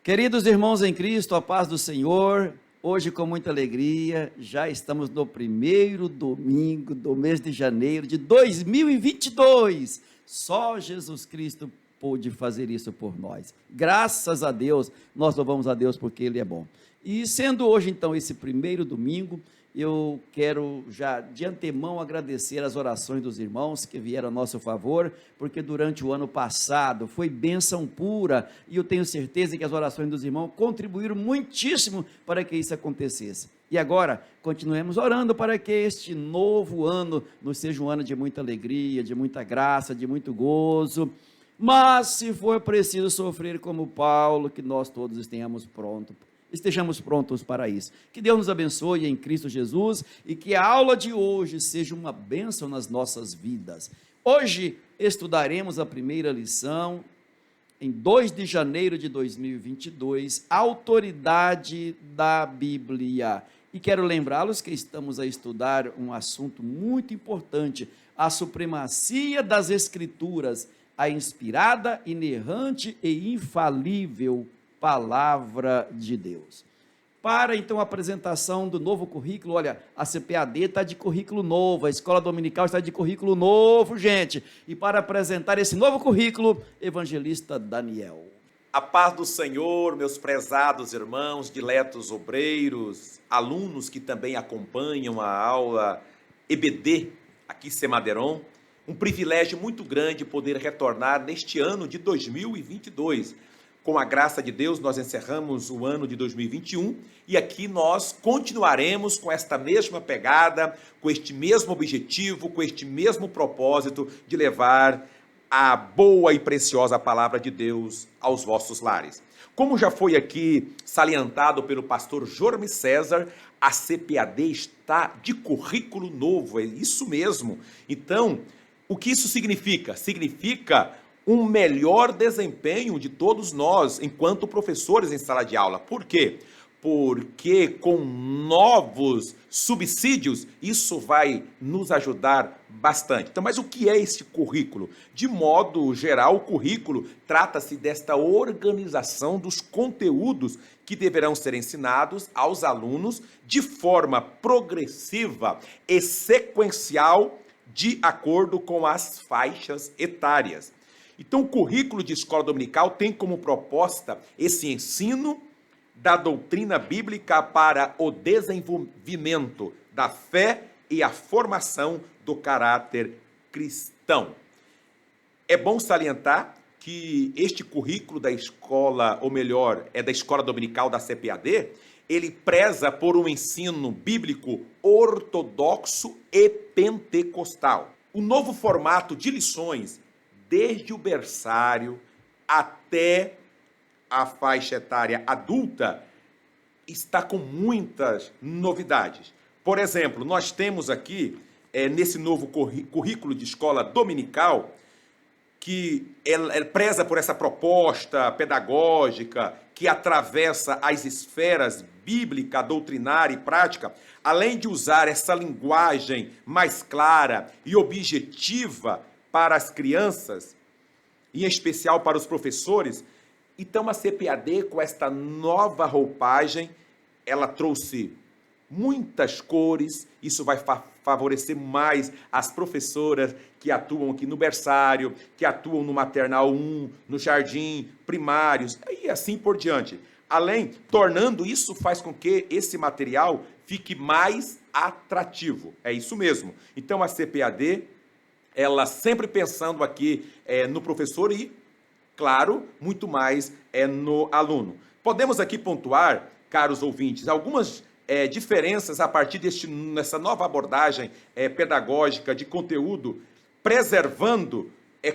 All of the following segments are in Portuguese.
Queridos irmãos em Cristo, a paz do Senhor, hoje com muita alegria, já estamos no primeiro domingo do mês de janeiro de 2022, só Jesus Cristo pôde fazer isso por nós, graças a Deus, nós louvamos a Deus porque Ele é bom. E sendo hoje então esse primeiro domingo, eu quero já de antemão agradecer as orações dos irmãos que vieram a nosso favor, porque durante o ano passado foi bênção pura, e eu tenho certeza que as orações dos irmãos contribuíram muitíssimo para que isso acontecesse. E agora, continuemos orando para que este novo ano nos seja um ano de muita alegria, de muita graça, de muito gozo, mas se for preciso sofrer como Paulo, que nós todos estejamos prontos para isso. Que Deus nos abençoe em Cristo Jesus e que a aula de hoje seja uma bênção nas nossas vidas. Hoje estudaremos a primeira lição, em 2 de janeiro de 2022, autoridade da Bíblia. E quero lembrá-los que estamos a estudar um assunto muito importante, a supremacia das Escrituras, a inspirada, inerrante e infalível Palavra de Deus. Para então a apresentação do novo currículo, olha, a CPAD está de currículo novo, a Escola Dominical está de currículo novo, gente, e para apresentar esse novo currículo, evangelista Daniel. A paz do Senhor, meus prezados irmãos, diletos obreiros, alunos que também acompanham a aula EBD, aqui em Semadeiron, um privilégio muito grande poder retornar neste ano de 2022. Com a graça de Deus, nós encerramos o ano de 2021 e aqui nós continuaremos com esta mesma pegada, com este mesmo objetivo, com este mesmo propósito de levar a boa e preciosa palavra de Deus aos vossos lares. Como já foi aqui salientado pelo pastor Jorme César, a CPAD está de currículo novo, é isso mesmo. Então, o que isso significa? Significa um melhor desempenho de todos nós, enquanto professores em sala de aula. Por quê? Porque com novos subsídios, isso vai nos ajudar bastante. Então, mas o que é esse currículo? De modo geral, o currículo trata-se desta organização dos conteúdos que deverão ser ensinados aos alunos de forma progressiva e sequencial de acordo com as faixas etárias. Então, o currículo de escola dominical tem como proposta esse ensino da doutrina bíblica para o desenvolvimento da fé e a formação do caráter cristão. É bom salientar que este currículo da escola, ou melhor, da escola dominical da CPAD, ele preza por um ensino bíblico ortodoxo e pentecostal. O novo formato de lições, desde o berçário até a faixa etária adulta, está com muitas novidades. Por exemplo, nós temos aqui, nesse novo currículo de escola dominical, que ela preza por essa proposta pedagógica que atravessa as esferas bíblica, doutrinária e prática, além de usar essa linguagem mais clara e objetiva para as crianças, e em especial para os professores. Então a CPAD, com esta nova roupagem, ela trouxe muitas cores, isso vai favorecer mais as professoras que atuam aqui no berçário, que atuam no maternal 1, no jardim, primários, e assim por diante. Além, tornando isso, faz com que esse material fique mais atrativo. É isso mesmo. Então a CPAD, ela sempre pensando aqui no professor e, claro, muito mais no aluno. Podemos aqui pontuar, caros ouvintes, algumas diferenças a partir dessa nova abordagem pedagógica de conteúdo, preservando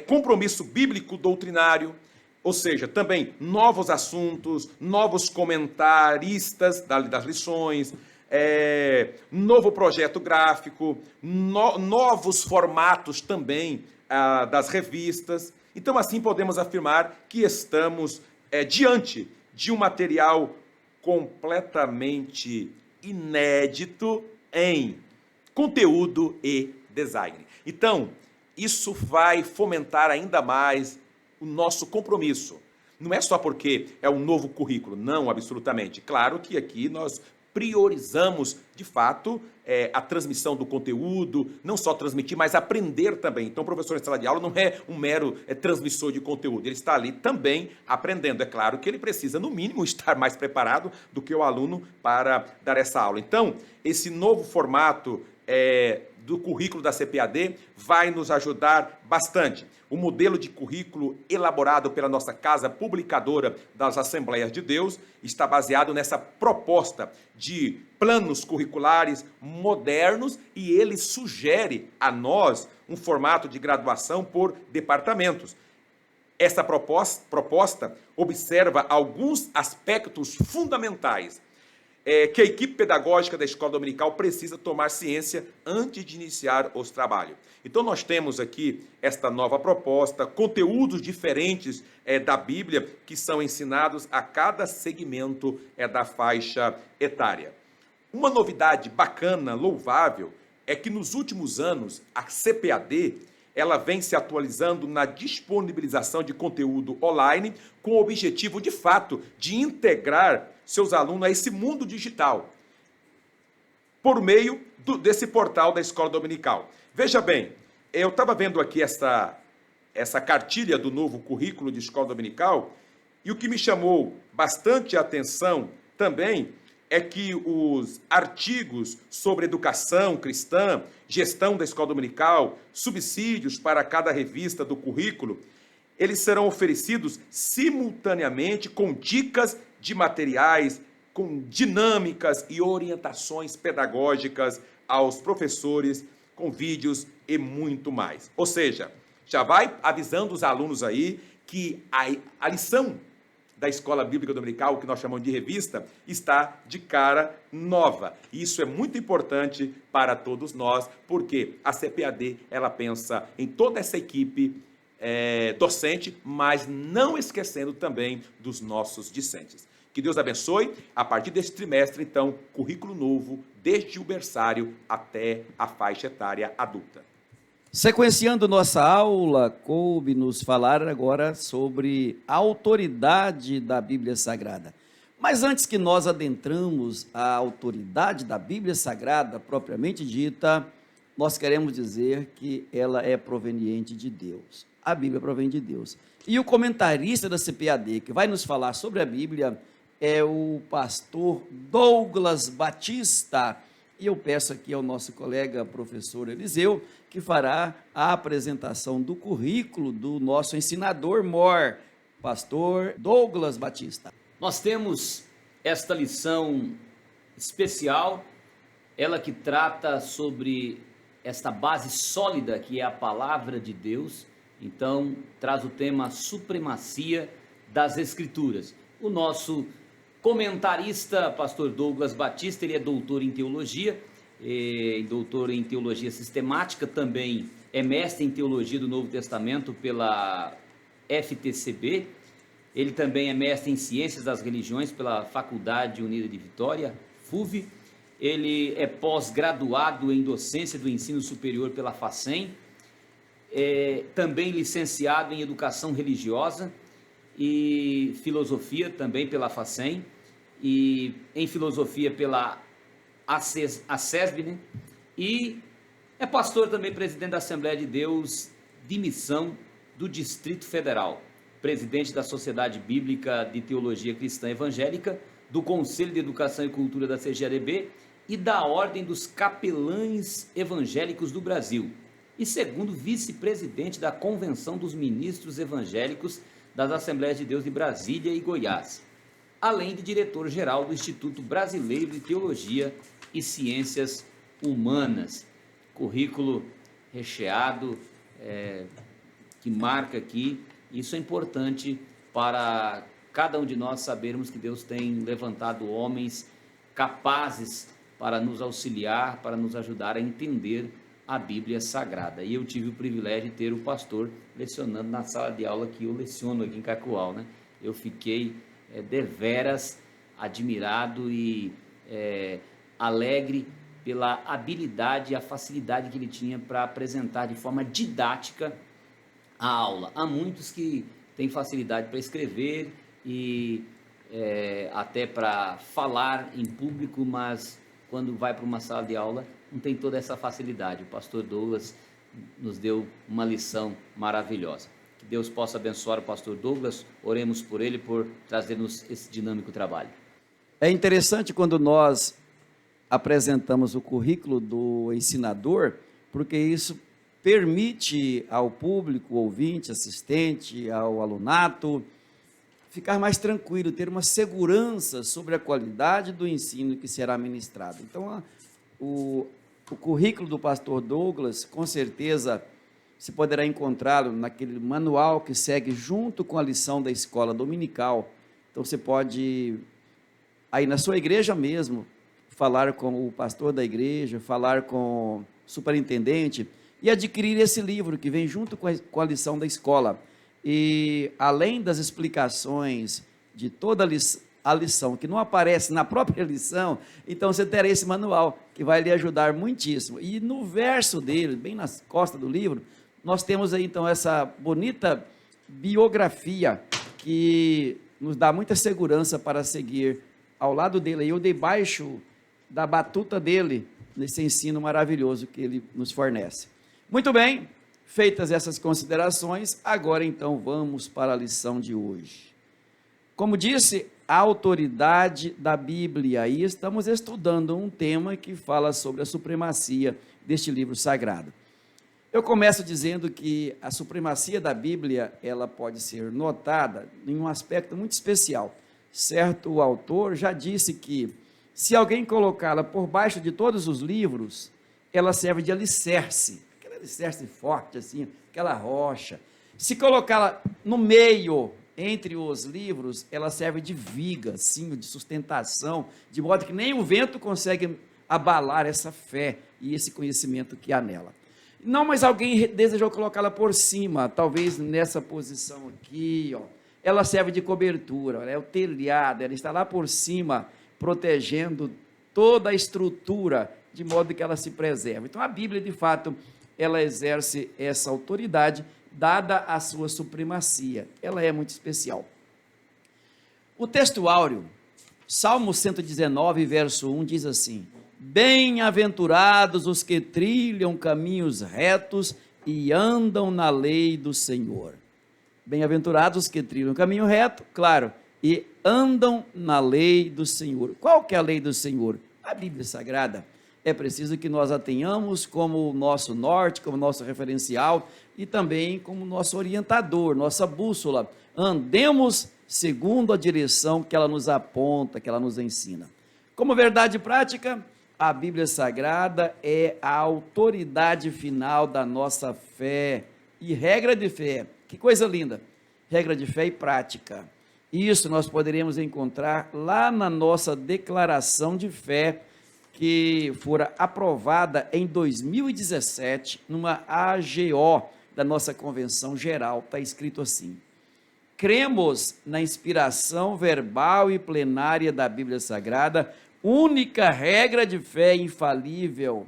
compromisso bíblico doutrinário, ou seja, também novos assuntos, novos comentaristas das lições, novo projeto gráfico, novos formatos também das revistas. Então, assim, podemos afirmar que estamos diante de um material completamente inédito em conteúdo e design. Então, isso vai fomentar ainda mais o nosso compromisso Não é só porque é um novo currículo, não, absolutamente. Claro que aqui nós priorizamos, de fato, a transmissão do conteúdo, não só transmitir, mas aprender também. Então, o professor em sala de aula não é um mero transmissor de conteúdo, ele está ali também aprendendo. É claro que ele precisa, no mínimo, estar mais preparado do que o aluno para dar essa aula. Então, esse novo formato do currículo da CPAD vai nos ajudar bastante. O modelo de currículo elaborado pela nossa casa publicadora das Assembleias de Deus está baseado nessa proposta de planos curriculares modernos e ele sugere a nós um formato de graduação por departamentos. Essa proposta observa alguns aspectos fundamentais que a equipe pedagógica da escola dominical precisa tomar ciência antes de iniciar os trabalhos. Então, nós temos aqui esta nova proposta, conteúdos diferentes da Bíblia que são ensinados a cada segmento da faixa etária. Uma novidade bacana, louvável, é que nos últimos anos a CPAD ela vem se atualizando na disponibilização de conteúdo online com o objetivo, de fato, de integrar seus alunos a esse mundo digital por meio desse portal da Escola Dominical. Veja bem, eu estava vendo aqui essa cartilha do novo currículo de Escola Dominical e o que me chamou bastante a atenção também é que os artigos sobre educação cristã, gestão da escola dominical, subsídios para cada revista do currículo, eles serão oferecidos simultaneamente com dicas de materiais, com dinâmicas e orientações pedagógicas aos professores, com vídeos e muito mais. Ou seja, já vai avisando os alunos aí que a lição da Escola Bíblica Dominical, que nós chamamos de revista, está de cara nova. E isso é muito importante para todos nós, porque a CPAD, ela pensa em toda essa equipe docente, mas não esquecendo também dos nossos discentes. Que Deus abençoe. A partir deste trimestre, então, currículo novo, desde o berçário até a faixa etária adulta. Sequenciando nossa aula, coube nos falar agora sobre a autoridade da Bíblia Sagrada. Mas antes que nós adentramos a autoridade da Bíblia Sagrada, propriamente dita, nós queremos dizer que ela é proveniente de Deus. A Bíblia provém de Deus. E o comentarista da CPAD, que vai nos falar sobre a Bíblia, é o pastor Douglas Batista. E eu peço aqui ao nosso colega professor Eliseu, que fará a apresentação do currículo do nosso ensinador mor, pastor Douglas Batista. Nós temos esta lição especial, ela que trata sobre esta base sólida que é a palavra de Deus. Então, traz o tema supremacia das Escrituras. O nosso comentarista, pastor Douglas Batista, ele é doutor em teologia, doutor em teologia sistemática, também é mestre em teologia do Novo Testamento pela FTCB, ele também é mestre em ciências das religiões pela Faculdade Unida de Vitória, FUV, ele é pós-graduado em docência do ensino superior pela FACEM, também licenciado em educação religiosa e filosofia também pela FACEM, e em filosofia pela ACESB, né? E é pastor também, presidente da Assembleia de Deus de Missão do Distrito Federal, presidente da Sociedade Bíblica de Teologia Cristã Evangélica, do Conselho de Educação e Cultura da CGADB e da Ordem dos Capelães Evangélicos do Brasil, e segundo vice-presidente da Convenção dos Ministros Evangélicos das Assembleias de Deus de Brasília e Goiás, além de diretor-geral do Instituto Brasileiro de Teologia e Ciências Humanas. Currículo recheado, que marca aqui. Isso é importante para cada um de nós sabermos que Deus tem levantado homens capazes para nos auxiliar, para nos ajudar a entender a Bíblia Sagrada. E eu tive o privilégio de ter o pastor lecionando na sala de aula que eu leciono aqui em Cacoal, né? Eu fiquei deveras admirado e alegre pela habilidade e a facilidade que ele tinha para apresentar de forma didática a aula. Há muitos que tem facilidade para escrever e até para falar em público, mas quando vai para uma sala de aula não tem toda essa facilidade. O pastor Douglas nos deu uma lição maravilhosa. Que Deus possa abençoar o pastor Douglas, oremos por ele, por trazer-nos esse dinâmico trabalho. É interessante quando nós apresentamos o currículo do ensinador, porque isso permite ao público, ouvinte, assistente, ao alunato, ficar mais tranquilo, ter uma segurança sobre a qualidade do ensino que será ministrado. Então, o currículo do pastor Douglas, com certeza, se poderá encontrá-lo naquele manual que segue junto com a lição da escola dominical. Então, você pode, aí na sua igreja mesmo, falar com o pastor da igreja, falar com o superintendente e adquirir esse livro que vem junto com a lição da escola. E além das explicações de toda a lição, que não aparece na própria lição, então você terá esse manual, que vai lhe ajudar muitíssimo. E no verso dele, bem nas costas do livro, nós temos aí então essa bonita biografia, que nos dá muita segurança para seguir ao lado dele, eu debaixo da batuta dele, nesse ensino maravilhoso que ele nos fornece. Muito bem, feitas essas considerações, agora então vamos para a lição de hoje. Como disse, a autoridade da Bíblia, e estamos estudando um tema que fala sobre a supremacia deste livro sagrado. Eu começo dizendo que a supremacia da Bíblia, ela pode ser notada em um aspecto muito especial. Certo autor já disse que se alguém colocá-la por baixo de todos os livros, ela serve de alicerce, aquele alicerce forte assim, aquela rocha. Se colocá-la no meio, entre os livros, ela serve de viga, assim, de sustentação, de modo que nem o vento consegue abalar essa fé e esse conhecimento que há nela. Não, mas alguém desejou colocá-la por cima, talvez nessa posição aqui, ó. Ela serve de cobertura, é o telhado, ela está lá por cima, protegendo toda a estrutura, de modo que ela se preserva. Então, a Bíblia, de fato, ela exerce essa autoridade, dada a sua supremacia. Ela é muito especial. O texto áureo, Salmo 119, verso 1, diz assim: bem-aventurados os que trilham caminhos retos e andam na lei do Senhor. Bem-aventurados os que trilham caminho reto, claro, e andam na lei do Senhor. Qual que é a lei do Senhor? A Bíblia Sagrada. É preciso que nós a tenhamos como nosso norte, como nosso referencial e também como nosso orientador, nossa bússola. Andemos segundo a direção que ela nos aponta, que ela nos ensina. Como verdade prática, a Bíblia Sagrada é a autoridade final da nossa fé e regra de fé. Que coisa linda! Regra de fé e prática. Isso nós poderemos encontrar lá na nossa declaração de fé, que fora aprovada em 2017, numa AGO da nossa Convenção Geral. Está escrito assim: cremos na inspiração verbal e plenária da Bíblia Sagrada, única regra de fé infalível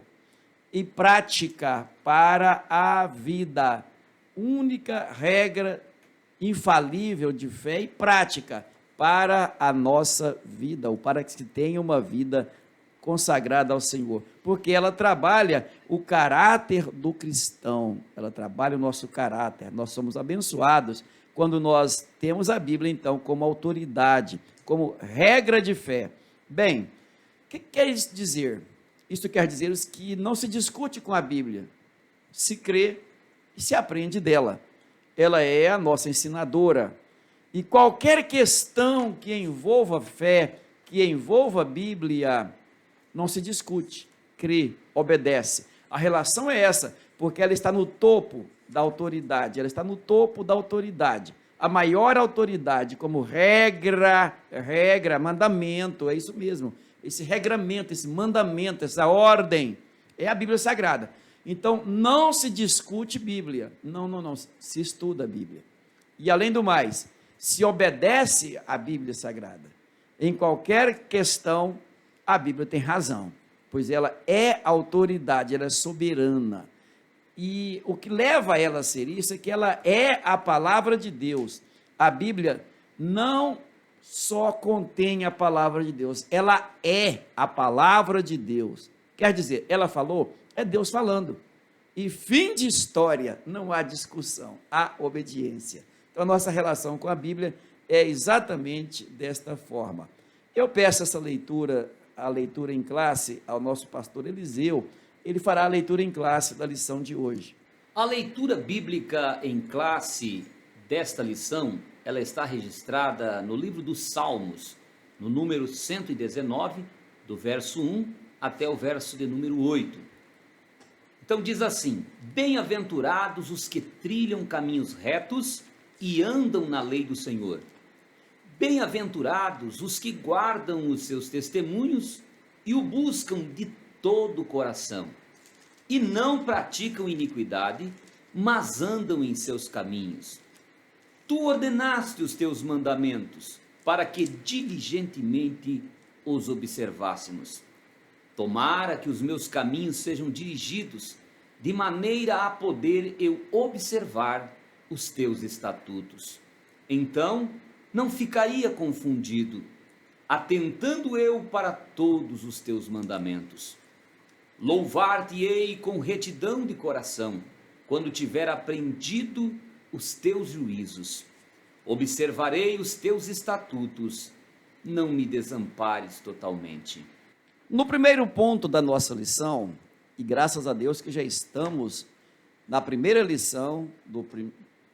e prática para a vida. Única regra infalível de fé e prática para a nossa vida, ou para que se tenha uma vida consagrada ao Senhor, porque ela trabalha o caráter do cristão, ela trabalha o nosso caráter. Nós somos abençoados quando nós temos a Bíblia, então, como autoridade, como regra de fé. Bem, o que quer isso dizer? Isso quer dizer que não se discute com a Bíblia, se crê e se aprende dela. Ela é a nossa ensinadora, e qualquer questão que envolva fé, que envolva a Bíblia, não se discute, crê, obedece. A relação é essa, porque ela está no topo da autoridade, a maior autoridade, como regra, mandamento, é isso mesmo, esse regramento, esse mandamento, essa ordem, é a Bíblia Sagrada. Então, não se discute Bíblia, não, se estuda a Bíblia. E além do mais, se obedece à Bíblia Sagrada. Em qualquer questão, a Bíblia tem razão, pois ela é autoridade, ela é soberana. E o que leva ela a ser isso é que ela é a palavra de Deus. A Bíblia não só contém a palavra de Deus, ela é a palavra de Deus. Quer dizer, ela falou, é Deus falando. E fim de história, não há discussão, há obediência. Então, a nossa relação com a Bíblia é exatamente desta forma. Eu peço essa leitura, a leitura em classe, ao nosso pastor Eliseu. Ele fará a leitura em classe da lição de hoje. A leitura bíblica em classe desta lição, ela está registrada no livro dos Salmos, no número 119, do verso 1 até o verso de número 8. Então diz assim: bem-aventurados os que trilham caminhos retos e andam na lei do Senhor. Bem-aventurados os que guardam os seus testemunhos e o buscam de todo o coração, e não praticam iniquidade, mas andam em seus caminhos. Tu ordenaste os teus mandamentos, para que diligentemente os observássemos. Tomara que os meus caminhos sejam dirigidos, de maneira a poder eu observar os teus estatutos. Então não ficaria confundido, atentando eu para todos os teus mandamentos. Louvar-te-ei com retidão de coração, quando tiver aprendido os teus juízos. Observarei os teus estatutos, não me desampares totalmente. No primeiro ponto da nossa lição, e graças a Deus que já estamos na primeira lição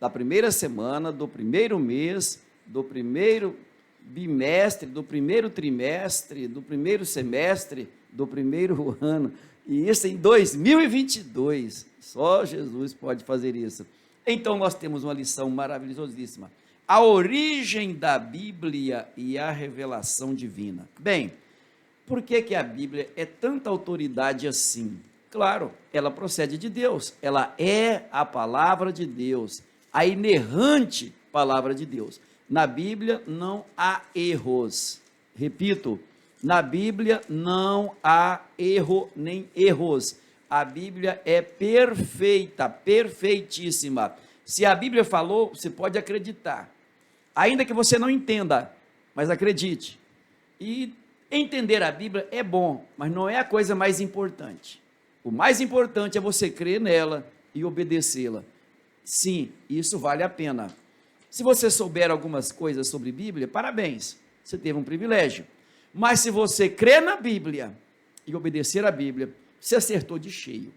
da primeira semana, do primeiro mês, do primeiro bimestre, do primeiro trimestre, do primeiro semestre, do primeiro ano, e isso em 2022, só Jesus pode fazer isso. Então nós temos uma lição maravilhosíssima, a origem da Bíblia e a revelação divina. Bem, por que a Bíblia é tanta autoridade assim? Claro, ela procede de Deus, ela é a palavra de Deus, a inerrante palavra de Deus. Na Bíblia não há erros, repito, na Bíblia não há erro nem erros, a Bíblia é perfeita, perfeitíssima. Se a Bíblia falou, você pode acreditar, ainda que você não entenda, mas acredite. E entender a Bíblia é bom, mas não é a coisa mais importante. O mais importante é você crer nela e obedecê-la. Sim, isso vale a pena. Se você souber algumas coisas sobre Bíblia, parabéns, você teve um privilégio. Mas se você crer na Bíblia e obedecer a Bíblia, você acertou de cheio,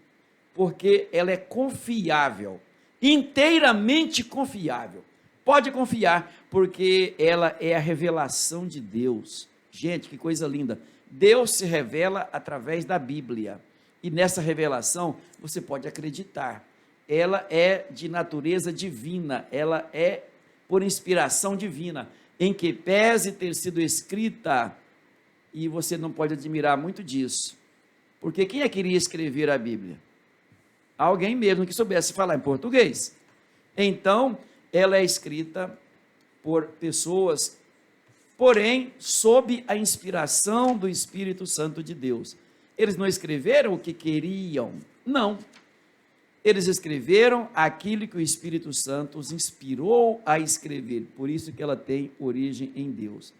porque ela é confiável, inteiramente confiável. Pode confiar, porque ela é a revelação de Deus. Gente, que coisa linda. Deus se revela através da Bíblia. E nessa revelação, você pode acreditar. Ela é de natureza divina. Ela é por inspiração divina. Em que pese ter sido escrita, e você não pode admirar muito disso. Porque quem é que iria escrever a Bíblia? Alguém mesmo que soubesse falar em português. Então, ela é escrita por pessoas, porém, sob a inspiração do Espírito Santo de Deus. Eles não escreveram o que queriam, não. Eles escreveram aquilo que o Espírito Santo os inspirou a escrever, por isso que ela tem origem em Deus.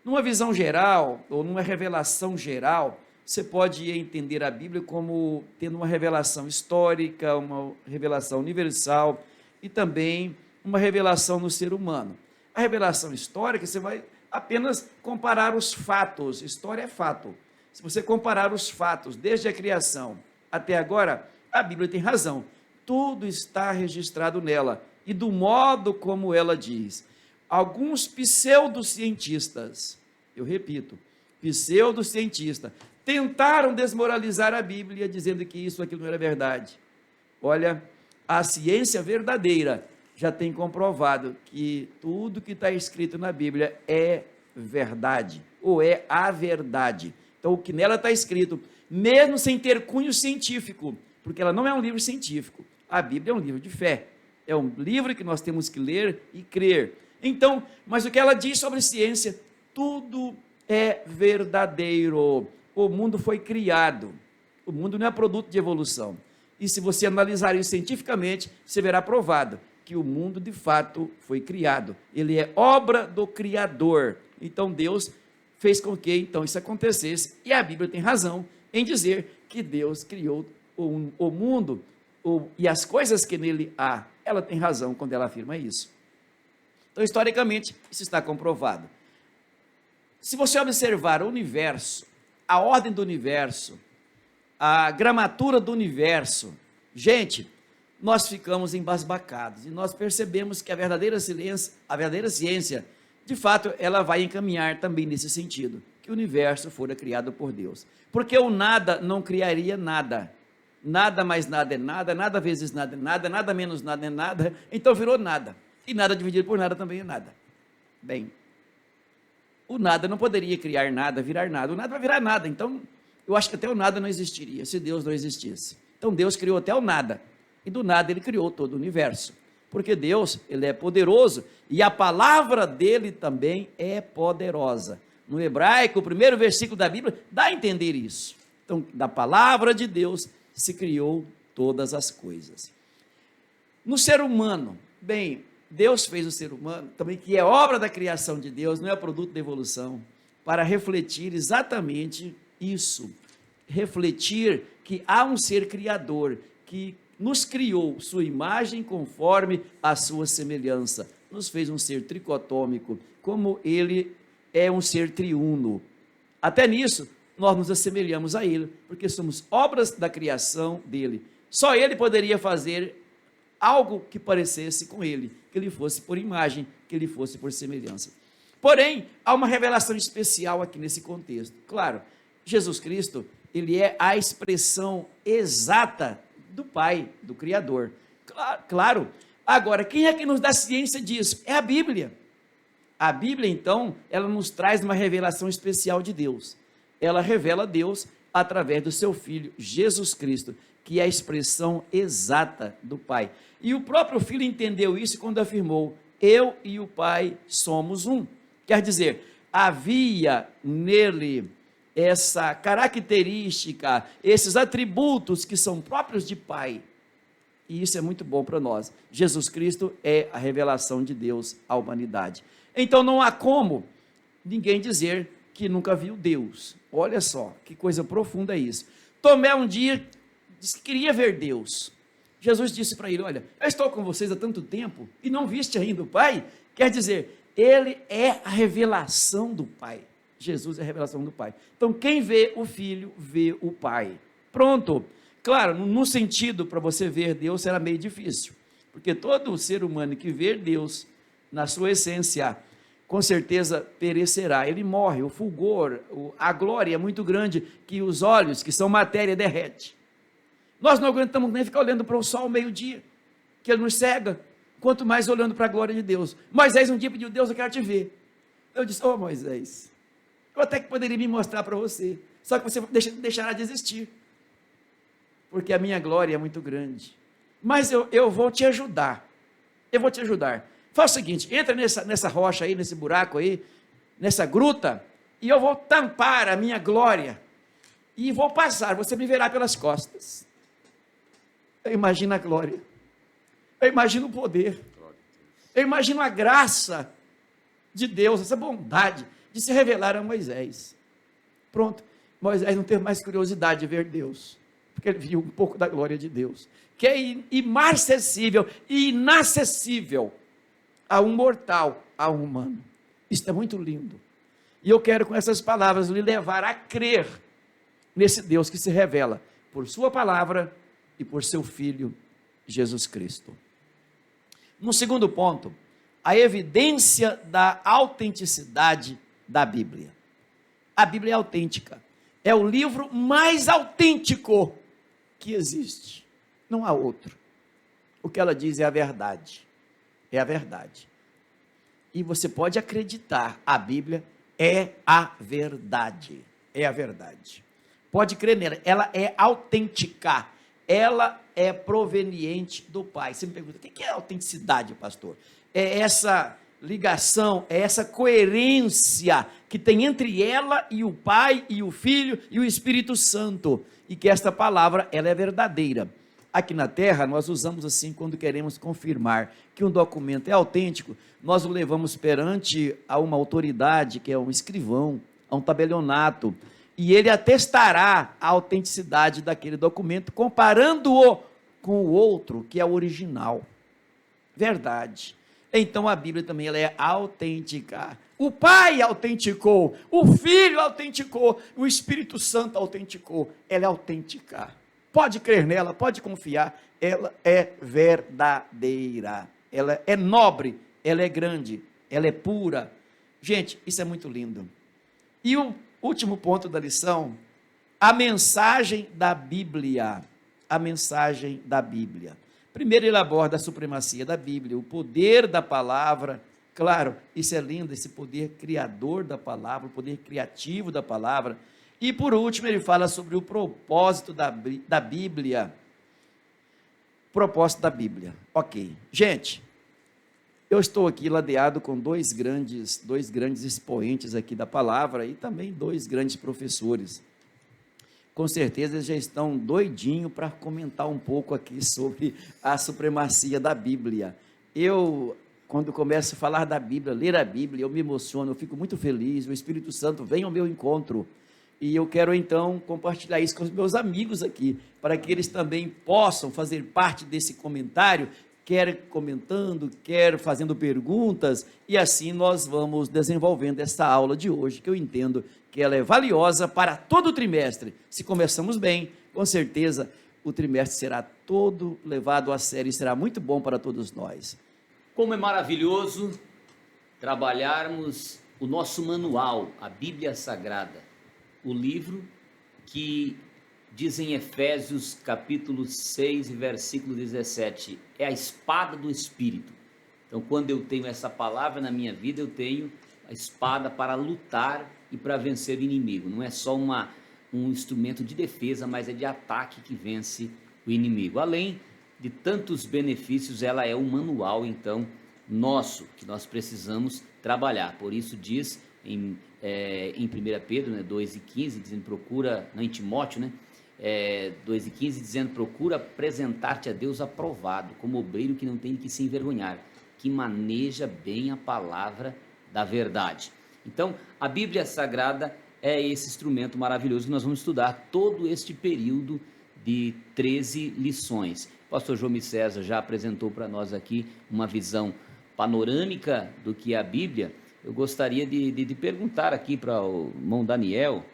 Numa visão geral, ou numa revelação geral, você pode entender a Bíblia como tendo uma revelação histórica, uma revelação universal e também uma revelação no ser humano. A revelação histórica, você vai apenas comparar os fatos, história é fato. Se você comparar os fatos desde a criação até agora, a Bíblia tem razão. Tudo está registrado nela e do modo como ela diz. Alguns pseudocientistas, eu repito, pseudocientistas, tentaram desmoralizar a Bíblia dizendo que isso, aquilo não era verdade. Olha, a ciência verdadeira já tem comprovado que tudo que está escrito na Bíblia é verdade, ou é a verdade. Então, o que nela está escrito, mesmo sem ter cunho científico, porque ela não é um livro científico, a Bíblia é um livro de fé, é um livro que nós temos que ler e crer. Então, mas o que ela diz sobre ciência, tudo é verdadeiro. O mundo foi criado, o mundo não é produto de evolução. E se você analisar isso cientificamente, você verá provado que o mundo de fato foi criado. Ele é obra do Criador. Então Deus fez com que então isso acontecesse, e a Bíblia tem razão em dizer que Deus criou o mundo e as coisas que nele há. Ela tem razão quando ela afirma isso. Então, historicamente, isso está comprovado. Se você observar o universo, a ordem do universo, a gramatura do universo, gente, nós ficamos embasbacados e nós percebemos que a verdadeira ciência, de fato, ela vai encaminhar também nesse sentido, que o universo fora criado por Deus. Porque o nada não criaria nada. Nada mais nada é nada, nada vezes nada é nada, nada menos nada é nada, então virou nada. E nada dividido por nada também é nada. Bem, o nada não poderia criar nada, virar nada. O nada vai virar nada. Então, eu acho que até o nada não existiria, se Deus não existisse. Então, Deus criou até o nada. E do nada, Ele criou todo o universo. Porque Deus, Ele é poderoso. E a palavra dEle também é poderosa. No hebraico, o primeiro versículo da Bíblia, dá a entender isso. Então, da palavra de Deus, se criou todas as coisas. No ser humano, bem, Deus fez o ser humano, também que é obra da criação de Deus, não é produto da evolução, para refletir exatamente isso, refletir que há um ser criador, que nos criou sua imagem conforme a sua semelhança, nos fez um ser tricotômico, como ele é um ser triuno. Até nisso, nós nos assemelhamos a ele, porque somos obras da criação dele. Só ele poderia fazer algo que parecesse com ele, que ele fosse por imagem, que ele fosse por semelhança. Porém, há uma revelação especial aqui nesse contexto. Claro, Jesus Cristo, ele é a expressão exata do Pai, do Criador. Claro. Agora, quem é que nos dá ciência disso? É a Bíblia. A Bíblia, então, ela nos traz uma revelação especial de Deus. Ela revela Deus através do seu Filho, Jesus Cristo, que é a expressão exata do Pai. E o próprio Filho entendeu isso quando afirmou: eu e o Pai somos um. Quer dizer, havia nele essa característica, esses atributos que são próprios de Pai. E isso é muito bom para nós. Jesus Cristo é a revelação de Deus à humanidade. Então não há como ninguém dizer que nunca viu Deus. Olha só, que coisa profunda é isso. Tomé um dia disse que queria ver Deus. Jesus disse para ele: olha, eu estou com vocês há tanto tempo e não viste ainda o Pai? Quer dizer, ele é a revelação do Pai. Jesus é a revelação do Pai. Então, quem vê o Filho, vê o Pai. Pronto. Claro, no sentido, para você ver Deus, será meio difícil, porque todo ser humano que vê Deus na sua essência, com certeza perecerá, ele morre, o fulgor, a glória é muito grande, que os olhos, que são matéria, derrete. Nós não aguentamos nem ficar olhando para o sol ao meio-dia, que ele nos cega, quanto mais olhando para a glória de Deus. Moisés um dia pediu: Deus, eu quero te ver. Eu disse: ô Moisés, eu até que poderia me mostrar para você, só que você deixará de existir, porque a minha glória é muito grande. Mas eu vou te ajudar, Faz o seguinte: entra nessa rocha aí, nesse buraco aí, nessa gruta, e eu vou tampar a minha glória, e vou passar, você me verá pelas costas. Eu imagino a glória, eu imagino o poder, eu imagino a graça de Deus, essa bondade de se revelar a Moisés. Pronto, Moisés não teve mais curiosidade de ver Deus, porque ele viu um pouco da glória de Deus, que é imarcessível e inacessível a um mortal, a um humano. Isso é muito lindo. E eu quero, com essas palavras, lhe levar a crer nesse Deus que se revela por sua palavra e por seu Filho, Jesus Cristo. No segundo ponto, a evidência da autenticidade da Bíblia. A Bíblia é autêntica. É o livro mais autêntico que existe. Não há outro. O que ela diz é a verdade. É a verdade. E você pode acreditar, a Bíblia é a verdade. É a verdade. Pode crer nela, ela é autêntica. Ela é proveniente do Pai. Você me pergunta: o que é autenticidade, pastor? É essa ligação, é essa coerência que tem entre ela e o Pai, e o Filho, e o Espírito Santo. E que esta palavra, ela é verdadeira. Aqui na Terra, nós usamos assim quando queremos confirmar que um documento é autêntico, nós o levamos perante a uma autoridade, que é um escrivão, a um tabelionato, e ele atestará a autenticidade daquele documento, comparando-o com o outro, que é o original. Verdade. Então a Bíblia também ela é autêntica. O Pai autenticou, o Filho autenticou, o Espírito Santo autenticou. Ela é autêntica. Pode crer nela, pode confiar. Ela é verdadeira. Ela é nobre, ela é grande, ela é pura. Gente, isso é muito lindo. E o último ponto da lição, a mensagem da Bíblia. A mensagem da Bíblia. Primeiro ele aborda a supremacia da Bíblia, o poder da palavra. Claro, isso é lindo, esse poder criador da palavra, o poder criativo da palavra. E por último ele fala sobre o propósito da Bíblia. Propósito da Bíblia. Ok. Gente, eu estou aqui ladeado com dois grandes expoentes aqui da palavra e também dois grandes professores. Com certeza eles já estão doidinhos para comentar um pouco aqui sobre a supremacia da Bíblia. Eu, quando começo a falar da Bíblia, ler a Bíblia, eu me emociono, eu fico muito feliz, o Espírito Santo vem ao meu encontro. E eu quero então compartilhar isso com os meus amigos aqui, para que eles também possam fazer parte desse comentário, quer comentando, quer fazendo perguntas, e assim nós vamos desenvolvendo essa aula de hoje, que eu entendo que ela é valiosa para todo o trimestre. Se começamos bem, com certeza o trimestre será todo levado a sério e será muito bom para todos nós. Como é maravilhoso trabalharmos o nosso manual, a Bíblia Sagrada, o livro que diz em Efésios capítulo 6 e versículo 17, é a espada do Espírito. Então, quando eu tenho essa palavra na minha vida, eu tenho a espada para lutar e para vencer o inimigo. Não é só um instrumento de defesa, mas é de ataque que vence o inimigo. Além de tantos benefícios, ela é um manual, então, nosso, que nós precisamos trabalhar. Por isso diz em 1 Pedro, 2:15, dizendo procura, não, em Timóteo, 2:15, dizendo procura apresentar-te a Deus aprovado, como obreiro que não tem que se envergonhar, que maneja bem a palavra da verdade. Então, a Bíblia Sagrada é esse instrumento maravilhoso que nós vamos estudar todo este período de 13 lições. O pastor João César já apresentou para nós aqui uma visão panorâmica do que é a Bíblia. Eu gostaria de perguntar aqui para o irmão Daniel.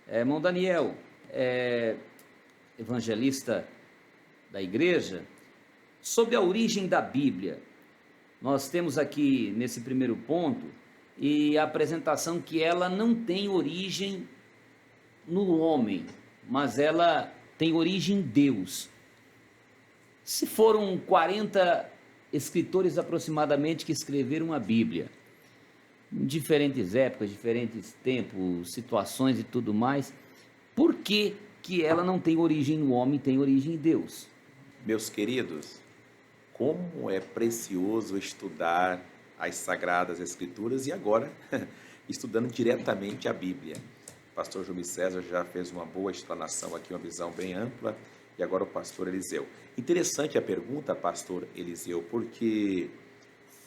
Irmão Daniel, evangelista da igreja, sobre a origem da Bíblia. Nós temos aqui nesse primeiro ponto e a apresentação que ela não tem origem no homem, mas ela tem origem em Deus. Se foram 40 escritores aproximadamente que escreveram a Bíblia, em diferentes épocas, diferentes tempos, situações e tudo mais, por que ela não tem origem no homem, tem origem em Deus? Meus queridos, como é precioso estudar as Sagradas Escrituras e agora estudando diretamente a Bíblia. O pastor João César já fez uma boa explanação aqui, uma visão bem ampla, e agora o pastor Eliseu. Interessante a pergunta, pastor Eliseu, porque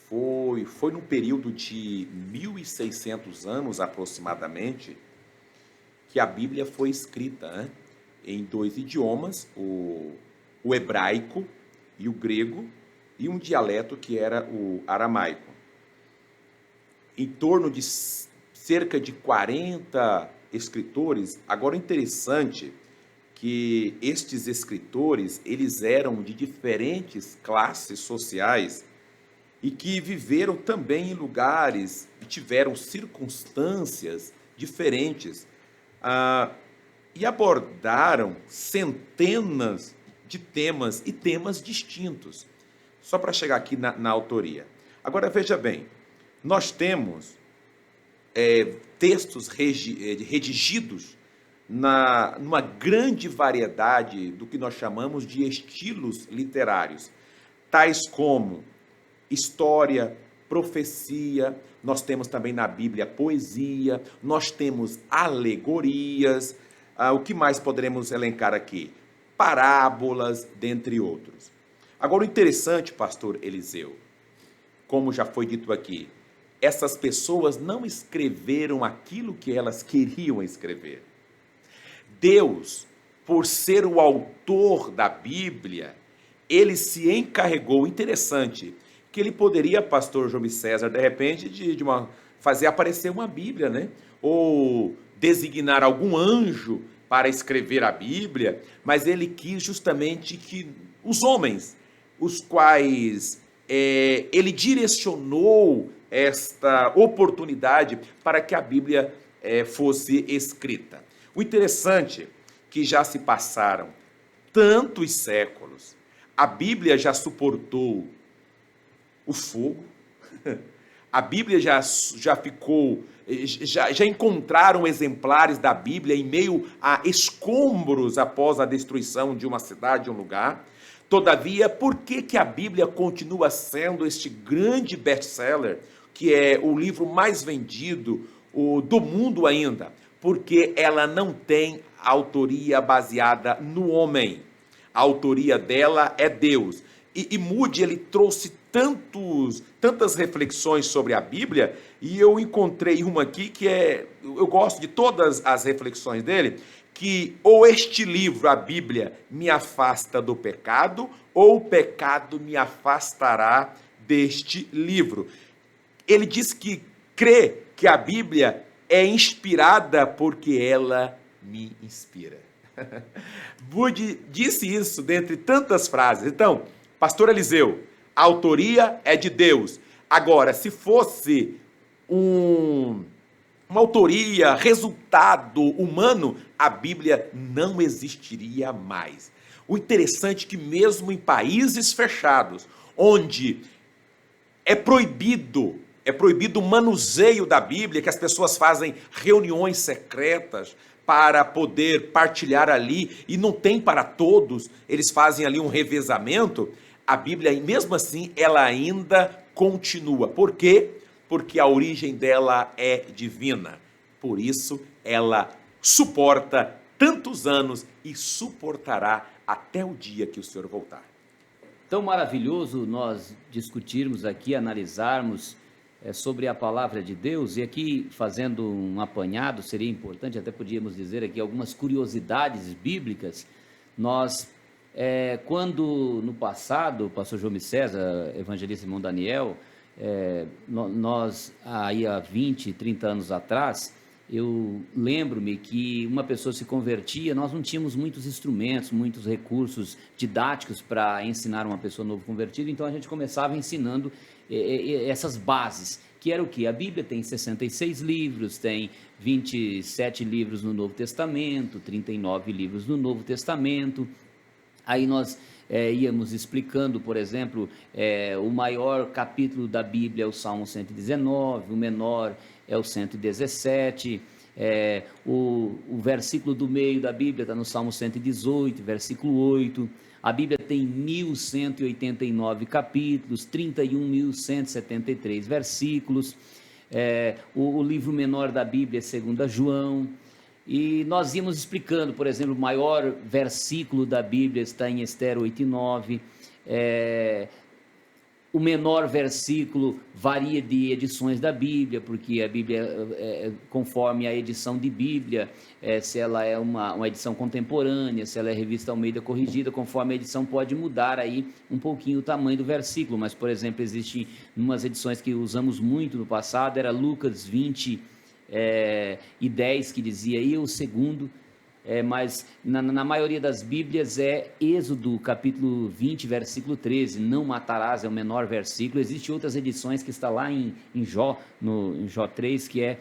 foi num período de 1.600 anos aproximadamente que a Bíblia foi escrita, em dois idiomas, o hebraico e o grego, e um dialeto que era o aramaico. Em torno de cerca de 40 escritores. Agora, o interessante que estes escritores, eles eram de diferentes classes sociais e que viveram também em lugares e tiveram circunstâncias diferentes, e abordaram centenas de temas e temas distintos, só para chegar aqui na autoria. Agora, veja bem, nós temos textos redigidos numa grande variedade do que nós chamamos de estilos literários, tais como história, profecia, nós temos também na Bíblia poesia, nós temos alegorias, o que mais poderemos elencar aqui? parábolas, dentre outros. Agora, o interessante, pastor Eliseu, como já foi dito aqui, essas pessoas não escreveram aquilo que elas queriam escrever. Deus, por ser o autor da Bíblia, ele se encarregou, interessante, que ele poderia, pastor João César, de repente, fazer aparecer uma Bíblia, né? Ou designar algum anjo para escrever a Bíblia, mas ele quis justamente que os homens, os quais ele direcionou esta oportunidade para que a Bíblia fosse escrita. O interessante é que já se passaram tantos séculos, a Bíblia já suportou o fogo, a Bíblia já ficou, já encontraram exemplares da Bíblia em meio a escombros após a destruição de uma cidade, um lugar. Todavia, por que a Bíblia continua sendo este grande best-seller, que é o livro mais vendido do mundo ainda? Porque ela não tem autoria baseada no homem. A autoria dela é Deus. E Moody, ele trouxe tantas reflexões sobre a Bíblia, e eu encontrei uma aqui que eu gosto de todas as reflexões dele, que ou este livro, a Bíblia, me afasta do pecado, ou o pecado me afastará deste livro. Ele diz que crê que a Bíblia é inspirada porque ela me inspira. Moody disse isso dentre tantas frases. Então, pastor Eliseu, a autoria é de Deus. Agora, se fosse uma autoria, resultado humano, a Bíblia não existiria mais. O interessante é que mesmo em países fechados, onde é proibido o manuseio da Bíblia, que as pessoas fazem reuniões secretas para poder partilhar ali, e não tem para todos, eles fazem ali um revezamento, a Bíblia, mesmo assim, ela ainda continua. Por quê? Porque a origem dela é divina. Por isso, ela suporta tantos anos e suportará até o dia que o Senhor voltar. Tão maravilhoso nós discutirmos aqui, analisarmos sobre a palavra de Deus, e aqui fazendo um apanhado, seria importante, até podíamos dizer aqui algumas curiosidades bíblicas. Nós, quando no passado, o pastor João César, evangelista irmão Daniel, nós aí há 20, 30 anos atrás, eu lembro-me que uma pessoa se convertia, nós não tínhamos muitos instrumentos, muitos recursos didáticos para ensinar uma pessoa novo convertida, então a gente começava ensinando essas bases, que era o que? A Bíblia tem 66 livros, tem 27 livros no Novo Testamento, 39 livros no Novo Testamento. Aí nós íamos explicando, por exemplo, o maior capítulo da Bíblia é o Salmo 119, o menor é o 117, o versículo do meio da Bíblia está no Salmo 118, versículo 8. A Bíblia tem 1.189 capítulos, 31.173 versículos. O livro menor da Bíblia é 2 João. E nós íamos explicando, por exemplo, o maior versículo da Bíblia está em Esther 8 e 9. O menor versículo varia de edições da Bíblia, porque a Bíblia, conforme a edição de Bíblia, se ela é uma edição contemporânea, se ela é revista Almeida corrigida, conforme a edição pode mudar aí um pouquinho o tamanho do versículo, mas, por exemplo, existem umas edições que usamos muito no passado, era Lucas 20 e 10, que dizia, e o segundo, mas na maioria das Bíblias é Êxodo, capítulo 20, versículo 13, não matarás, é o menor versículo. Existem outras edições que está lá em Jó, em Jó 3, que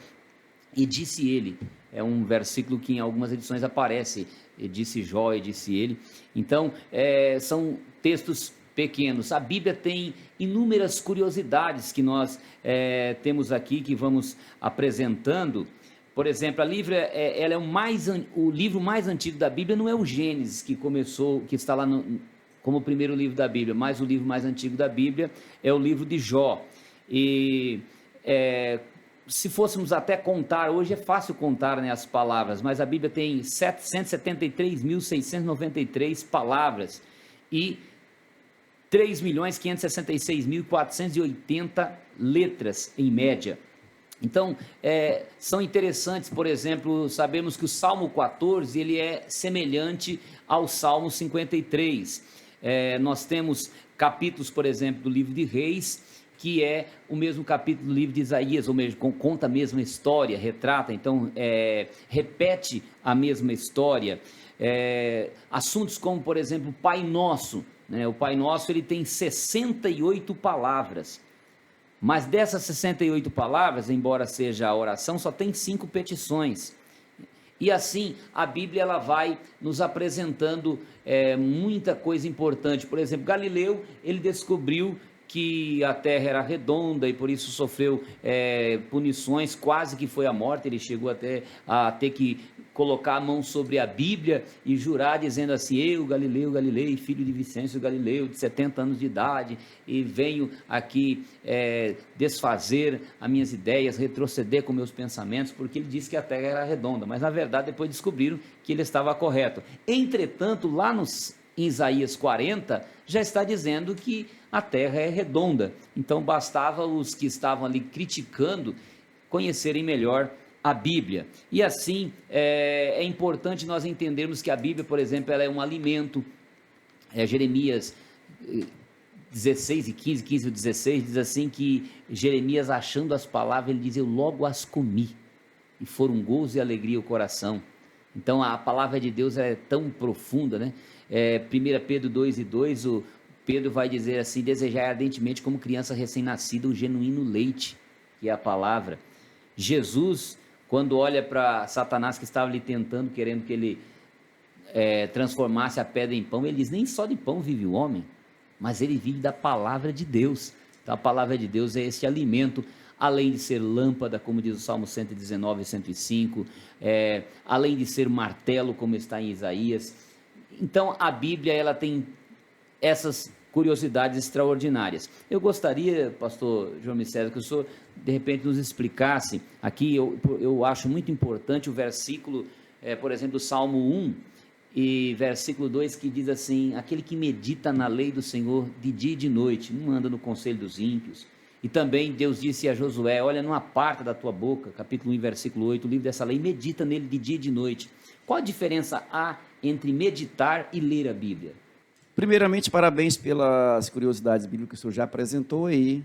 e disse ele, é um versículo que em algumas edições aparece, e disse Jó, e disse ele. Então, são textos pequenos. A Bíblia tem inúmeras curiosidades que nós temos aqui, que vamos apresentando. Por exemplo, ela é o livro mais antigo da Bíblia, não é o Gênesis, que está lá como o primeiro livro da Bíblia, mas o livro mais antigo da Bíblia é o livro de Jó. E se fôssemos até contar, hoje é fácil contar, né, as palavras, mas a Bíblia tem 773.693 palavras e 3.566.480 letras em média. Então, são interessantes, por exemplo, sabemos que o Salmo 14 ele é semelhante ao Salmo 53. Nós temos capítulos, por exemplo, do livro de Reis, que é o mesmo capítulo do livro de Isaías, ou mesmo conta a mesma história, retrata, então repete a mesma história. Assuntos como, por exemplo, o Pai Nosso, né? O Pai Nosso ele tem 68 palavras, mas dessas 68 palavras, embora seja a oração, só tem 5 petições. E assim, a Bíblia ela vai nos apresentando muita coisa importante. Por exemplo, Galileu, ele descobriu que a terra era redonda e por isso sofreu punições, quase que foi a morte. Ele chegou até a ter que colocar a mão sobre a Bíblia e jurar dizendo assim: eu, Galileu Galilei, filho de Vicêncio Galileu, de 70 anos de idade, e venho aqui desfazer as minhas ideias, retroceder com meus pensamentos, porque ele disse que a terra era redonda, mas na verdade depois descobriram que ele estava correto. Entretanto, lá em Isaías 40, já está dizendo que a terra é redonda, então bastava os que estavam ali criticando conhecerem melhor a Bíblia. E assim, é importante nós entendermos que a Bíblia, por exemplo, ela é um alimento. Jeremias 16 e 15 e 16, diz assim que Jeremias, achando as palavras, ele diz: eu logo as comi, e foram gozo e alegria o coração. Então a palavra de Deus é tão profunda, né? 1 Pedro 2 e 2, o Pedro vai dizer assim: desejai ardentemente como criança recém-nascida o genuíno leite, que é a palavra. Jesus, quando olha para Satanás que estava lhe tentando, querendo que ele transformasse a pedra em pão, ele diz: nem só de pão vive o homem, mas ele vive da palavra de Deus. Então a palavra de Deus é esse alimento, além de ser lâmpada, como diz o Salmo 119 e 105, além de ser martelo, como está em Isaías. Então a Bíblia ela tem essas curiosidades extraordinárias. Eu gostaria, pastor João Micésio, que o senhor de repente nos explicasse aqui. Eu acho muito importante o versículo, por exemplo, do Salmo 1 e versículo 2, que diz assim: aquele que medita na lei do Senhor de dia e de noite, não anda no conselho dos ímpios. E também Deus disse a Josué: olha, não aparta da tua boca, capítulo 1, versículo 8, o livro dessa lei, medita nele de dia e de noite. Qual a diferença há entre meditar e ler a Bíblia? Primeiramente, parabéns pelas curiosidades bíblicas que o senhor já apresentou aí.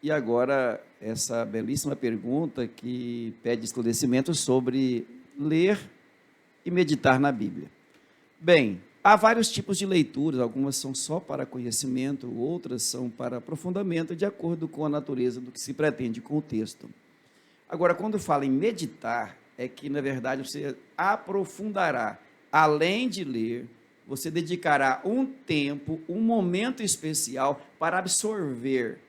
E agora, essa belíssima pergunta que pede esclarecimento sobre ler e meditar na Bíblia. Bem, há vários tipos de leituras, algumas são só para conhecimento, outras são para aprofundamento, de acordo com a natureza do que se pretende com o texto. Agora, quando fala em meditar, é que, na verdade, você aprofundará, além de ler, você dedicará um tempo, um momento especial para absorver,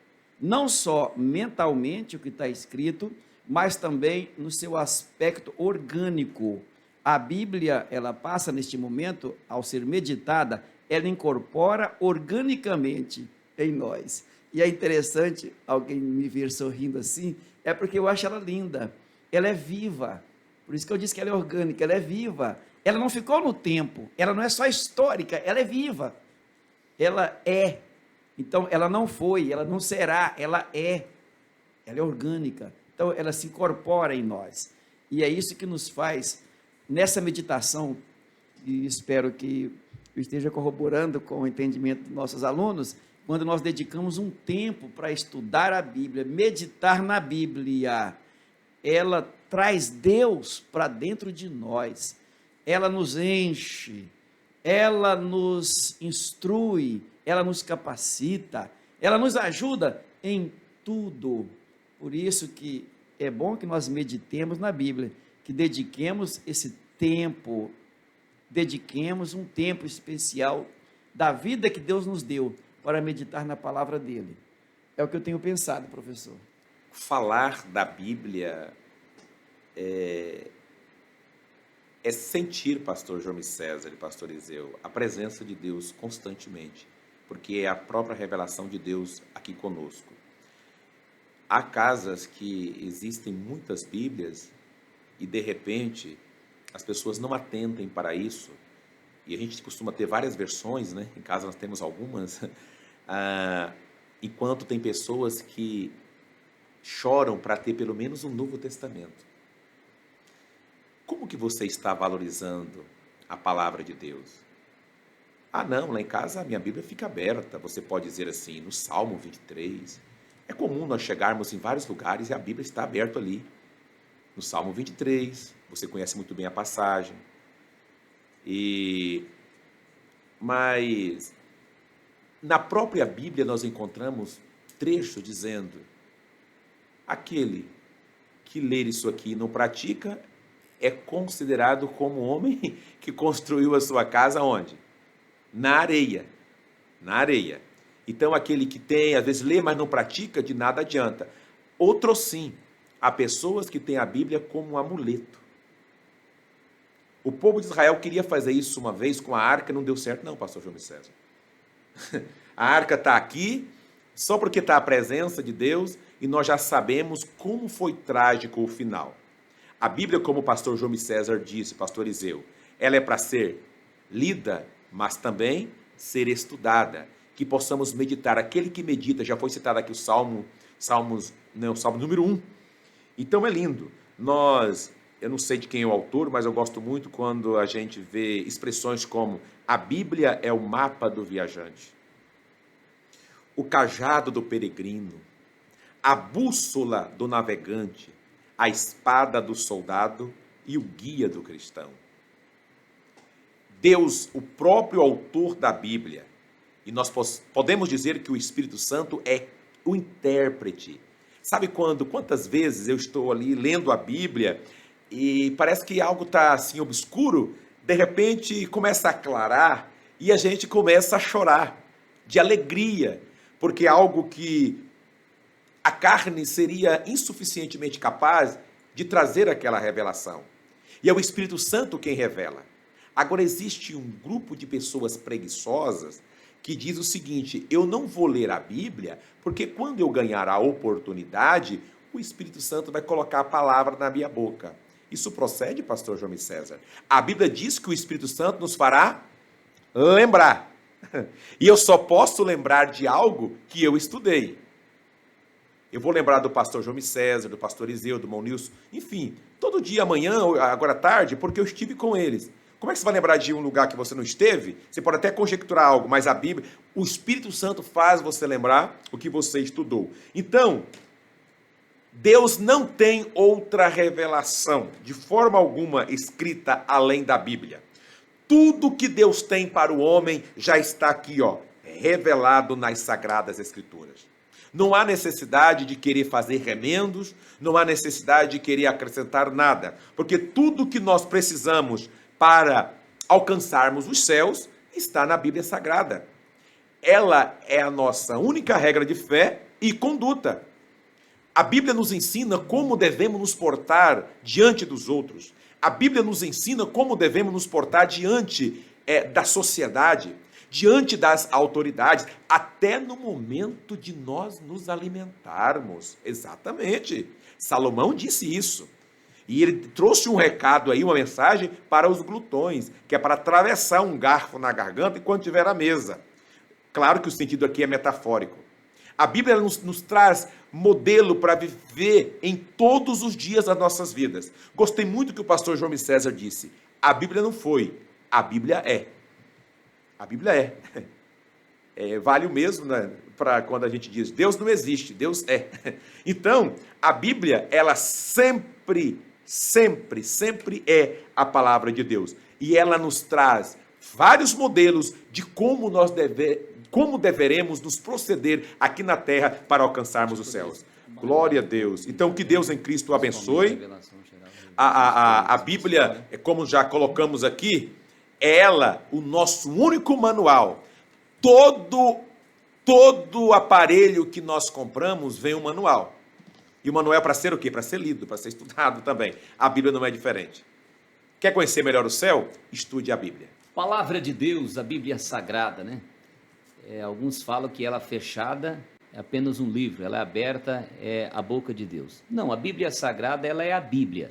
não só mentalmente o que está escrito, mas também no seu aspecto orgânico. A Bíblia, ela passa neste momento, ao ser meditada, ela incorpora organicamente em nós. E é interessante alguém me ver sorrindo assim, é porque eu acho ela linda, ela é viva. Por isso que eu disse que ela é orgânica, ela é viva. Ela não ficou no tempo, ela não é só histórica, ela é viva. Ela é. Então, ela não foi, ela não será, ela é. Ela é orgânica. Então, ela se incorpora em nós. E é isso que nos faz, nessa meditação, e espero que eu esteja corroborando com o entendimento dos nossos alunos, quando nós dedicamos um tempo para estudar a Bíblia, meditar na Bíblia, ela traz Deus para dentro de nós. Ela nos enche, ela nos instrui, ela nos capacita, ela nos ajuda em tudo. Por isso que é bom que nós meditemos na Bíblia, que dediquemos esse tempo, dediquemos um tempo especial da vida que Deus nos deu para meditar na palavra dele. É o que eu tenho pensado, professor. Falar da Bíblia é sentir, pastor João César e pastor Eliseu, a presença de Deus constantemente, porque é a própria revelação de Deus aqui conosco. Há casas que existem muitas Bíblias e, de repente, as pessoas não atentem para isso. E a gente costuma ter várias versões, né? Em casa nós temos algumas. Enquanto tem pessoas que choram para ter pelo menos um Novo Testamento. Como que você está valorizando a palavra de Deus? Ah, não, lá em casa a minha Bíblia fica aberta. Você pode dizer assim, no Salmo 23. É comum nós chegarmos em vários lugares e a Bíblia está aberta ali. No Salmo 23, você conhece muito bem a passagem. Mas na própria Bíblia nós encontramos trechos dizendo: aquele que ler isso aqui e não pratica é considerado como homem que construiu a sua casa onde? Na areia. Na areia. Então aquele que tem, às vezes lê, mas não pratica, de nada adianta. Outro sim, há pessoas que têm a Bíblia como um amuleto. O povo de Israel queria fazer isso uma vez com a arca, não deu certo não, pastor João César. A arca está aqui, só porque está a presença de Deus, e nós já sabemos como foi trágico o final. A Bíblia, como o pastor João César disse, pastor Iseu, ela é para ser lida, mas também ser estudada, que possamos meditar. Aquele que medita, já foi citado aqui o Salmo número 1. Então é lindo. Eu não sei de quem é o autor, mas eu gosto muito quando a gente vê expressões como: a Bíblia é o mapa do viajante, o cajado do peregrino, a bússola do navegante, a espada do soldado e o guia do cristão. Deus, o próprio autor da Bíblia, e nós podemos dizer que o Espírito Santo é o intérprete. Sabe quantas vezes eu estou ali lendo a Bíblia e parece que algo está assim obscuro, de repente começa a aclarar e a gente começa a chorar de alegria, porque é algo que a carne seria insuficientemente capaz de trazer aquela revelação. E é o Espírito Santo quem revela. Agora existe um grupo de pessoas preguiçosas que diz o seguinte: eu não vou ler a Bíblia, porque quando eu ganhar a oportunidade, o Espírito Santo vai colocar a palavra na minha boca. Isso procede, pastor João César? A Bíblia diz que o Espírito Santo nos fará lembrar. E eu só posso lembrar de algo que eu estudei. Eu vou lembrar do pastor João César, do pastor Iseu, do Monilson, enfim, todo dia, amanhã, agora à tarde, porque eu estive com eles. Como é que você vai lembrar de um lugar que você não esteve? Você pode até conjecturar algo, mas a Bíblia, o Espírito Santo faz você lembrar o que você estudou. Então, Deus não tem outra revelação, de forma alguma, escrita além da Bíblia. Tudo que Deus tem para o homem já está aqui, revelado nas Sagradas Escrituras. Não há necessidade de querer fazer remendos, não há necessidade de querer acrescentar nada, porque tudo que nós precisamos para alcançarmos os céus está na Bíblia Sagrada. Ela é a nossa única regra de fé e conduta. A Bíblia nos ensina como devemos nos portar diante dos outros. A Bíblia nos ensina como devemos nos portar diante da sociedade, diante das autoridades, até no momento de nós nos alimentarmos. Exatamente. Salomão disse isso. E ele trouxe um recado aí, uma mensagem para os glutões, que é para atravessar um garfo na garganta enquanto estiver à mesa. Claro que o sentido aqui é metafórico. A Bíblia nos traz modelo para viver em todos os dias das nossas vidas. Gostei muito do que o pastor João César disse. A Bíblia não foi, a Bíblia é. A Bíblia é. Vale o mesmo, né, para quando a gente diz Deus não existe, Deus é. Então, a Bíblia, ela sempre é a palavra de Deus. E ela nos traz vários modelos de como deveremos nos proceder aqui na terra para alcançarmos os céus. Glória a Deus. Então, que Deus em Cristo abençoe. A Bíblia, como já colocamos aqui, é ela o nosso único manual. Todo aparelho que nós compramos vem um manual. E o manual é para ser o quê? Para ser lido, para ser estudado também. A Bíblia não é diferente. Quer conhecer melhor o céu? Estude a Bíblia. Palavra de Deus, a Bíblia Sagrada, né? Alguns falam que ela fechada é apenas um livro, ela é aberta, é a boca de Deus. Não, a Bíblia Sagrada, ela é a Bíblia.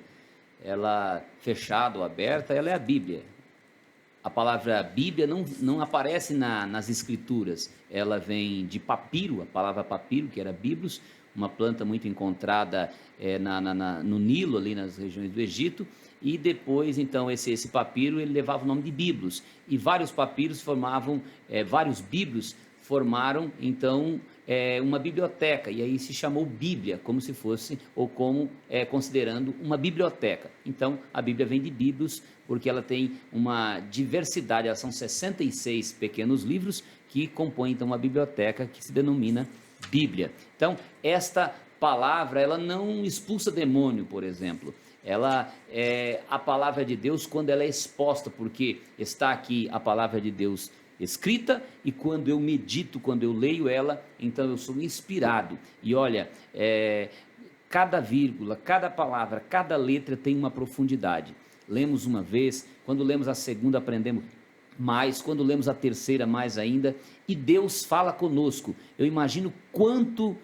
Ela fechada ou aberta, ela é a Bíblia. A palavra Bíblia não aparece nas Escrituras, ela vem de papiro, a palavra papiro, que era biblos, uma planta muito encontrada no Nilo, ali nas regiões do Egito, e depois, então, esse papiro, ele levava o nome de biblos, e vários papiros formavam, vários biblos formaram, então, uma biblioteca, e aí se chamou Bíblia, como se fosse, ou como considerando uma biblioteca. Então, a Bíblia vem de biblos, porque ela tem uma diversidade, são 66 pequenos livros que compõem, então, uma biblioteca que se denomina Bíblia. Então, esta palavra, ela não expulsa demônio, por exemplo. Ela é a palavra de Deus quando ela é exposta, porque está aqui a palavra de Deus escrita, e quando eu medito, quando eu leio ela, então eu sou inspirado. E olha, cada vírgula, cada palavra, cada letra tem uma profundidade. Lemos uma vez, quando lemos a segunda aprendemos mais, quando lemos a terceira mais ainda, e Deus fala conosco. Eu imagino quanto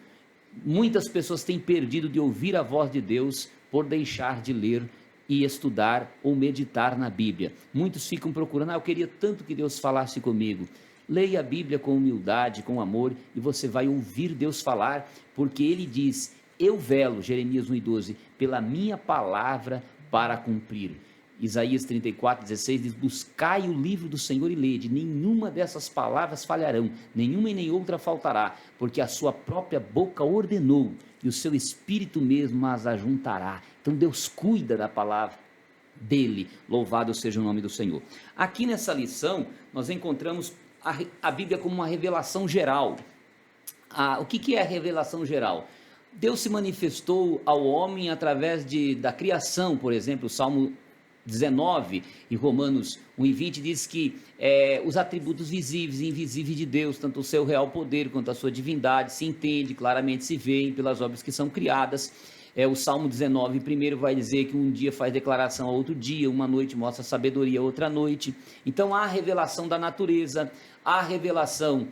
muitas pessoas têm perdido de ouvir a voz de Deus por deixar de ler e estudar ou meditar na Bíblia. Muitos ficam procurando, eu queria tanto que Deus falasse comigo. Leia a Bíblia com humildade, com amor, e você vai ouvir Deus falar, porque Ele diz, eu velo, Jeremias 1:12, pela minha palavra para cumprir. Isaías 34:16 diz, buscai o livro do Senhor e lede, nenhuma dessas palavras falharão, nenhuma e nem outra faltará, porque a sua própria boca ordenou, e o seu espírito mesmo as ajuntará. Então Deus cuida da palavra dele, louvado seja o nome do Senhor. Aqui nessa lição, nós encontramos a Bíblia como uma revelação geral. O que é a revelação geral? Deus se manifestou ao homem através da criação, por exemplo, o Salmo 19 e Romanos 1:20 diz que os atributos visíveis e invisíveis de Deus, tanto o seu real poder quanto a sua divindade, se entende, claramente se vê pelas obras que são criadas. O Salmo 19 primeiro vai dizer que um dia faz declaração a outro dia, uma noite mostra sabedoria a outra noite. Então há a revelação da natureza, há a revelação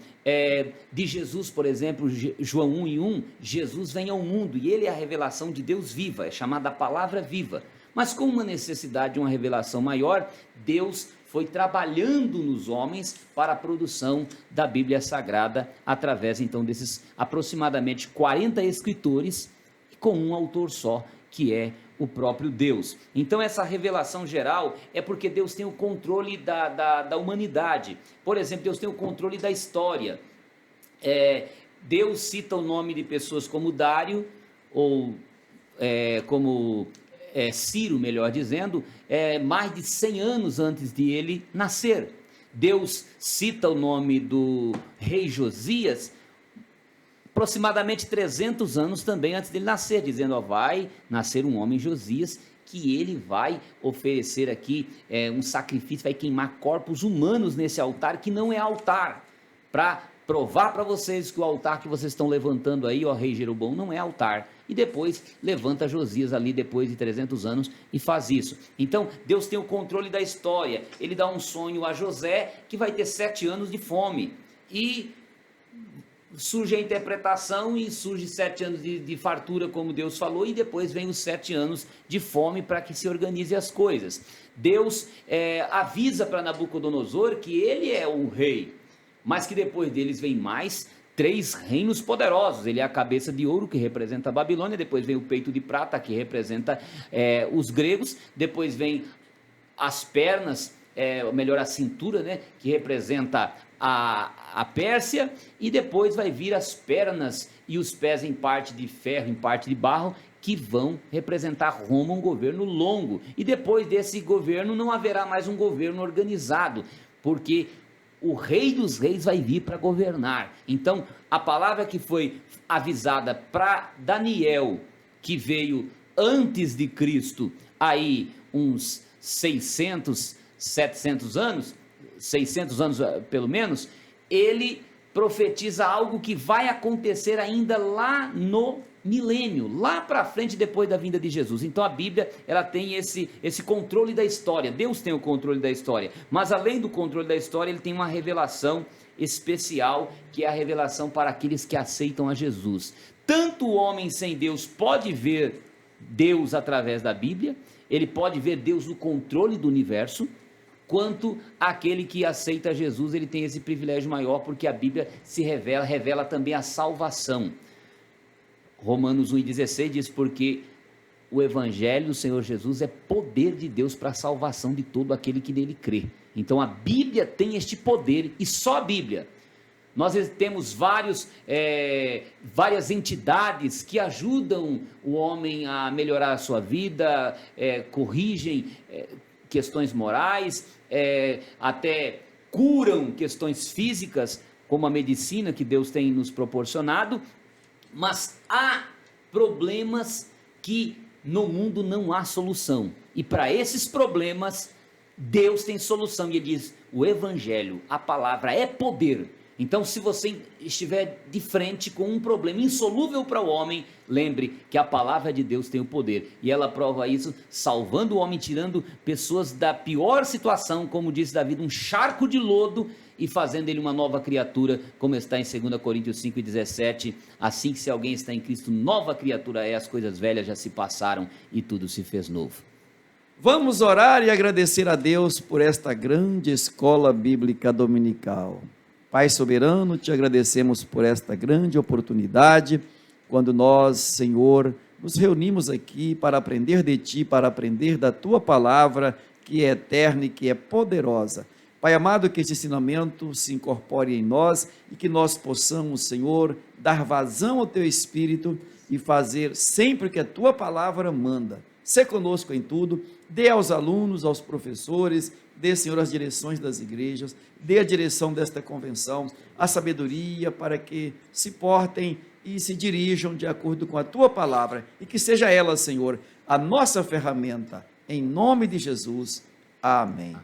de Jesus, por exemplo, João 1:1, Jesus vem ao mundo e ele é a revelação de Deus viva, é chamada a palavra viva. Mas com uma necessidade de uma revelação maior, Deus foi trabalhando nos homens para a produção da Bíblia Sagrada, através então desses aproximadamente 40 escritores, com um autor só, que é o próprio Deus. Então essa revelação geral é porque Deus tem o controle da humanidade. Por exemplo, Deus tem o controle da história. Deus cita o nome de pessoas como Dário, ou como Ciro, melhor dizendo, mais de 100 anos antes de ele nascer. Deus cita o nome do rei Josias aproximadamente 300 anos também antes dele nascer, dizendo, vai nascer um homem Josias, que ele vai oferecer aqui um sacrifício, vai queimar corpos humanos nesse altar, que não é altar, para provar para vocês que o altar que vocês estão levantando aí, ó rei Jeroboão, não é altar. E depois levanta Josias ali depois de 300 anos e faz isso. Então Deus tem o controle da história. Ele dá um sonho a José que vai ter 7 anos de fome. E surge a interpretação e surge 7 anos de fartura, como Deus falou, e depois vem os 7 anos de fome para que se organize as coisas. Deus avisa para Nabucodonosor que ele é o rei, mas que depois deles vem mais 3 reinos poderosos. Ele é a cabeça de ouro, que representa a Babilônia, depois vem o peito de prata, que representa os gregos, depois vem as pernas, melhor a cintura, né, que representa a Pérsia, e depois vai vir as pernas e os pés em parte de ferro, em parte de barro, que vão representar Roma, um governo longo, e depois desse governo não haverá mais um governo organizado, porque o rei dos reis vai vir para governar. Então a palavra que foi avisada para Daniel, que veio antes de Cristo, aí uns 600, 700 anos, 600 anos pelo menos, ele profetiza algo que vai acontecer ainda lá no milênio, lá para frente, depois da vinda de Jesus. Então a Bíblia, ela tem esse controle da história. Deus tem o controle da história, mas além do controle da história, ele tem uma revelação especial, que é a revelação para aqueles que aceitam a Jesus. Tanto o homem sem Deus pode ver Deus através da Bíblia, ele pode ver Deus no controle do universo, quanto aquele que aceita Jesus, ele tem esse privilégio maior, porque a Bíblia revela também a salvação. Romanos 1,16 diz, porque o Evangelho do Senhor Jesus é poder de Deus para a salvação de todo aquele que nele crê. Então a Bíblia tem este poder, e só a Bíblia. Nós temos várias entidades que ajudam o homem a melhorar a sua vida, corrigem questões morais, até curam questões físicas, como a medicina que Deus tem nos proporcionado, mas há problemas que no mundo não há solução, e para esses problemas Deus tem solução, e ele diz, o Evangelho, a palavra é poder. Então, se você estiver de frente com um problema insolúvel para o homem, lembre que a palavra de Deus tem o poder, e ela prova isso, salvando o homem, tirando pessoas da pior situação, como disse Davi, um charco de lodo, e fazendo ele uma nova criatura, como está em 2 Coríntios 5,17, assim que se alguém está em Cristo, nova criatura é, as coisas velhas já se passaram, e tudo se fez novo. Vamos orar e agradecer a Deus por esta grande escola bíblica dominical. Pai soberano, te agradecemos por esta grande oportunidade, quando nós, Senhor, nos reunimos aqui para aprender de Ti, para aprender da Tua palavra, que é eterna e que é poderosa. Pai amado, que esse ensinamento se incorpore em nós e que nós possamos, Senhor, dar vazão ao Teu Espírito e fazer sempre o que a Tua palavra manda. Sê conosco em tudo, dê aos alunos, aos professores, dê, Senhor, as direções das igrejas, dê a direção desta convenção, a sabedoria para que se portem e se dirijam de acordo com a Tua palavra, e que seja ela, Senhor, a nossa ferramenta, em nome de Jesus. Amém.